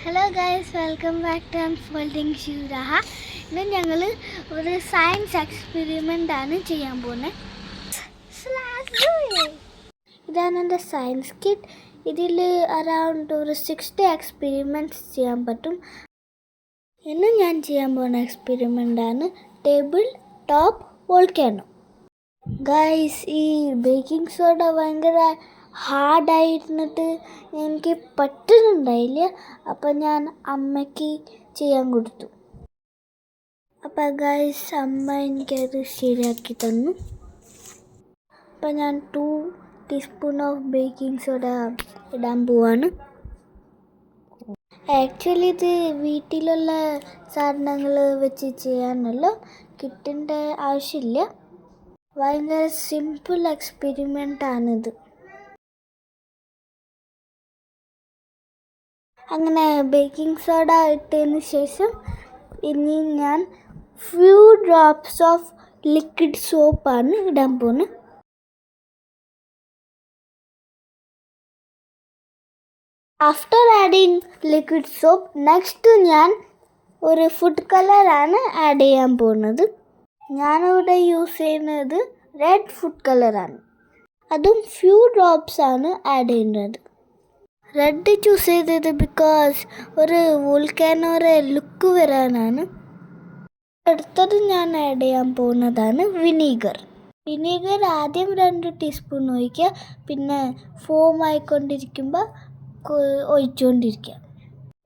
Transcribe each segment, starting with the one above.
Hello guys, welcome back to unfolding ശിവരാഹ. ഇന്ന് ഞങ്ങൾ ഒരു സയൻസ് എക്സ്പെരിമെൻ്റ് ആണ് ചെയ്യാൻ പോകുന്നത്. ഇതാണ് എൻ്റെ സയൻസ് കിറ്റ്. ഇതിൽ അറൗണ്ട് ഒരു 60 എക്സ്പെരിമെൻറ്റ്സ് ചെയ്യാൻ പറ്റും. ഇന്ന് ഞാൻ ചെയ്യാൻ പോകുന്ന എക്സ്പെരിമെൻ്റാണ് ടേബിൾ ടോപ്പ് വോൾക്കാനോ. ഗൈസ്, ഈ ബേക്കിംഗ് സോഡ ഭയങ്കര ഹാർഡായിരുന്നിട്ട് എനിക്ക് പറ്റുന്നുണ്ടായില്ല. അപ്പം ഞാൻ അമ്മയ്ക്ക് ചെയ്യാൻ കൊടുത്തു. അപ്പം ഗൈസ്, അമ്മ എനിക്കത് ശരിയാക്കി തന്നു. അപ്പം ഞാൻ 2 ടീസ്പൂൺ ഓഫ് ബേക്കിംഗ് സോഡ ഇടാൻ പോവാണ്. ആക്ച്വലി ഇത് വീട്ടിലുള്ള സാധനങ്ങൾ വെച്ച് ചെയ്യാനല്ലോ, കിറ്റിൻ്റെ ആവശ്യമില്ല. ഭയങ്കര സിമ്പിൾ എക്സ്പെരിമെൻ്റ് ആണിത്. അങ്ങനെ ബേക്കിംഗ് സോഡ ഇട്ടതിന് ശേഷം ഇനി ഞാൻ ഫ്യൂ ഡ്രോപ്സ് ഓഫ് ലിക്വിഡ് സോപ്പാണ് ഇടാൻ പോകുന്നത്. After adding liquid soap, next ഞാൻ ഒരു ഫുഡ് കളറാണ് ആഡ് ചെയ്യാൻ പോകുന്നത്. ഞാനിവിടെ യൂസ് ചെയ്യുന്നത് റെഡ് ഫുഡ് കളറാണ്. അതും ഫ്യൂ ഡ്രോപ്സ് ആണ് ആഡ് ചെയ്യുന്നത്. റെഡ് ചൂസ് ചെയ്തത് ബിക്കോസ് ഒരു വോൾക്കാനോയുടെ ലുക്ക് വരാനാണ്. അടുത്തത് ഞാൻ ആഡ് ചെയ്യാൻ പോകുന്നതാണ് വിനീഗർ. വിനീഗർ ആദ്യം 2 ടീസ്പൂൺ ഒഴിക്കുക, പിന്നെ ഫോം ആയിക്കൊണ്ടിരിക്കുമ്പോൾ ഒഴിച്ചുകൊണ്ടിരിക്കുക.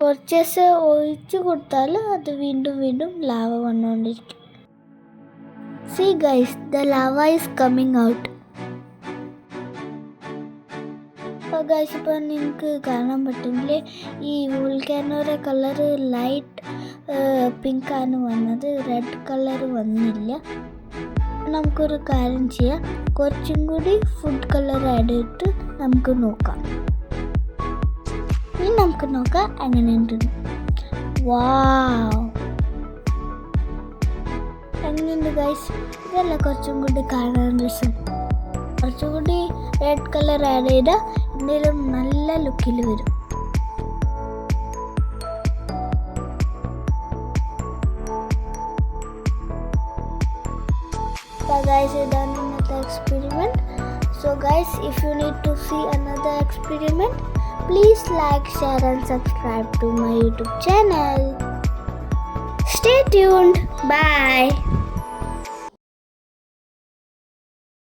കുറച്ച് ദിവസം ഒഴിച്ചു കൊടുത്താൽ അത് വീണ്ടും വീണ്ടും ലാവ വന്നുകൊണ്ടിരിക്കും. See guys, the lava is coming out. അപ്പോൾ ഗൈസ്, ഇപ്പോൾ നിങ്ങൾക്ക് കാണാൻ പറ്റുന്നില്ലേ, ഈ വോൾക്കാനോയുടെ കളറ് ലൈറ്റ് പിങ്കാണ് വന്നത്, റെഡ് കളർ വന്നില്ല. നമുക്കൊരു കാര്യം ചെയ്യാം, കുറച്ചും കൂടി ഫുഡ് കളർ ആഡ് ചെയ്തിട്ട് നമുക്ക് നോക്കാം. ഇനി നമുക്ക് നോക്കാം എങ്ങനെയുണ്ടെന്ന്. വാവ്, എങ്ങനെയുണ്ട് ഗൈസ്? ഇതല്ല കുറച്ചും കൂടി കാണാൻ രസം. കുറച്ചും കൂടി റെഡ് കളർ ആഡ് ചെയ്താൽ എന്തെങ്കിലും നല്ല ലുക്കിൽ വരും. So guys, ഇതാണ് ഇന്നത്തെ experiment. So guys, if you need to see another experiment, please like, share and subscribe to my YouTube channel. Stay tuned. Bye.